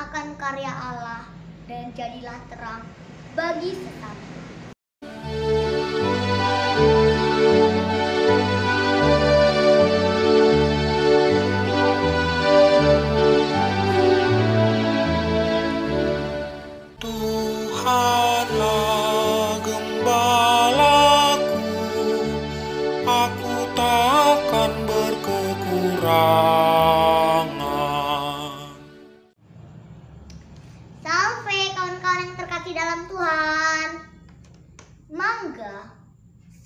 akan karya Allah dan jadilah terang bagi sesama. Tuhanlah gembalaku, aku takkan berkekurangan. Salve kawan-kawan yang terkasih dalam Tuhan. Mangga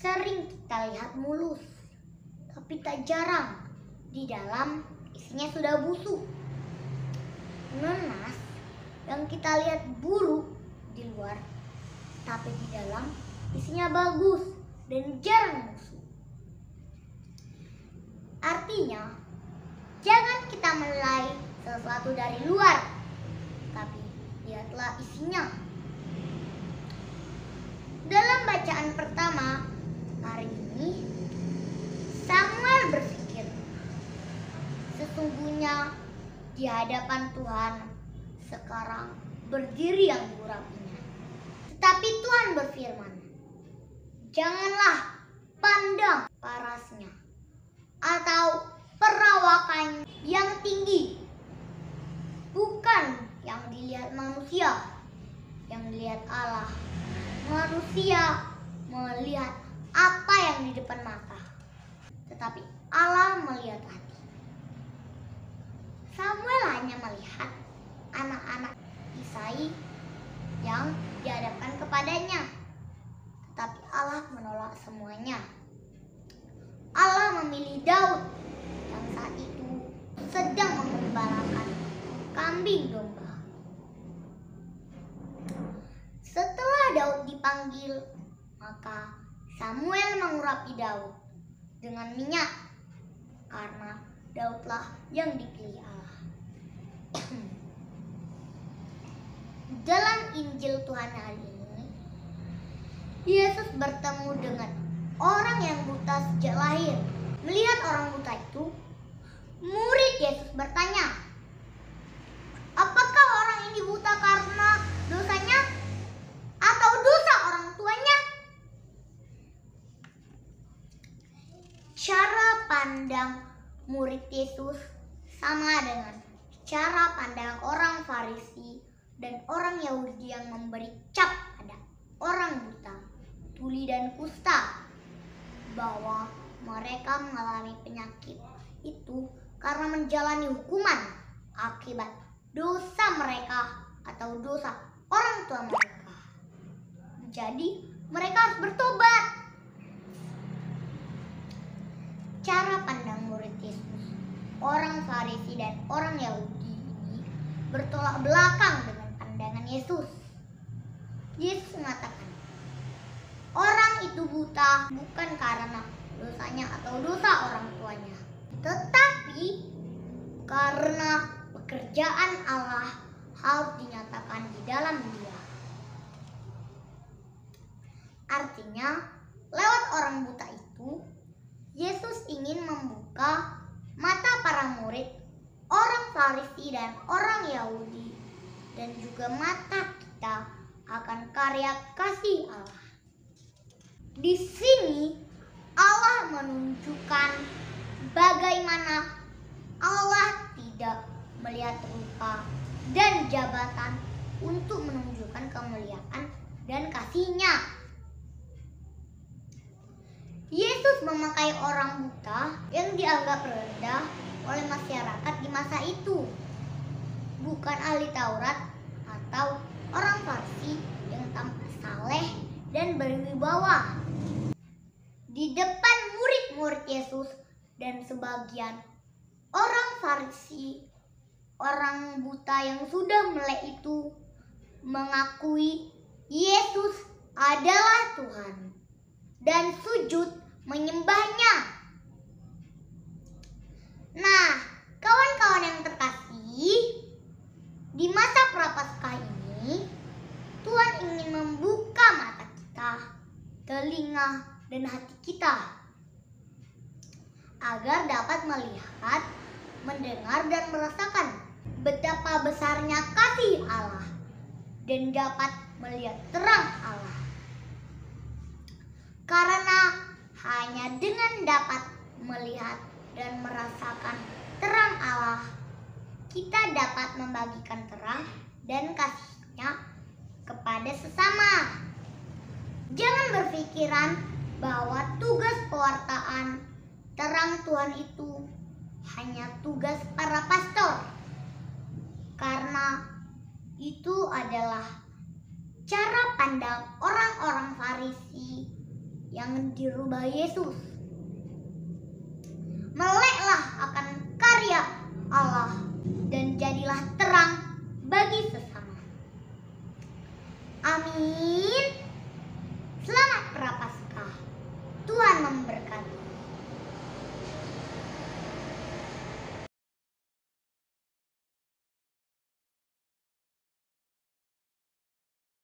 sering kita lihat mulus, tapi tak jarang di dalam isinya sudah busuk. Nanas yang kita lihat buruk di luar, tapi di dalam isinya bagus dan jarang busuk. Artinya, jangan kita menilai sesuatu dari luar, tapi lihatlah isinya. Dalam bacaan pertama hari ini, Samuel berpikir, sesungguhnya di hadapan Tuhan sekarang berdiri yang diurapinya. Tetapi Tuhan berfirman, janganlah pandang parasnya atau perawakan yang tinggi, bukan yang dilihat manusia, yang dilihat Allah. Manusia melihat apa yang di depan mata, tetapi Allah melihat hati. Samuel hanya melihat anak-anak Isai yang dihadapkan kepadanya, tetapi Allah menolak semuanya. Allah memilih Daud yang saat itu sedang mengembalakan kambing domba. Setelah Daud dipanggil, maka Samuel mengurapi Daud dengan minyak, karena Daudlah yang dipilih Allah. Dalam Injil Tuhan hari ini, Yesus bertemu dengan orang yang buta sejak lahir. Melihat orang buta itu, murid Yesus bertanya, apakah orang ini buta karena dosanya atau dosa orang tuanya? Cara pandang murid Yesus sama dengan cara pandang orang Farisi dan orang Yahudi yang memberi cap pada orang buta, tuli dan kusta, bahwa mereka mengalami penyakit itu karena menjalani hukuman akibat dosa mereka atau dosa orang tua mereka. Jadi mereka harus bertobat. Cara pandang murid Yesus, orang Farisi dan orang Yahudi ini bertolak belakang dengan pandangan Yesus. Yesus mengatakan, orang itu buta bukan karena dosanya atau dosa orang tuanya, tetapi karena pekerjaan Allah harus dinyatakan di dalam dia. Artinya, lewat orang buta itu, Yesus ingin membuka mata para murid, orang Farisi dan orang Yahudi, dan juga mata kita akan karya kasih Allah. Di sini Allah menunjukkan bagaimana Allah tidak melihat rupa dan jabatan untuk menunjukkan kemuliaan dan kasih-Nya. Yesus memakai orang buta yang dianggap rendah oleh masyarakat di masa itu, bukan ahli Taurat atau orang Farisi yang tampak saleh dan berwibawa. Di depan murid-murid Yesus dan sebagian orang Farisi, orang buta yang sudah melek itu mengakui Yesus adalah Tuhan dan sujud menyembahnya. Nah, kawan-kawan yang terkasih, di masa Prapaskah ini Tuhan ingin membuka mata kita, telinga dan hati kita agar dapat melihat, mendengar dan merasakan betapa besarnya kasih Allah dan dapat melihat terang Allah. Karena hanya dengan dapat melihat dan merasakan terang Allah, kita dapat membagikan terang dan kasih-Nya kepada sesama. Jangan berpikiran bahwa tugas pewartaan terang Tuhan itu hanya tugas para pastor, karena itu adalah cara pandang orang-orang Farisi yang dirubah Yesus. Meleklah akan karya Allah dan jadilah terang bagi sesama. Amin.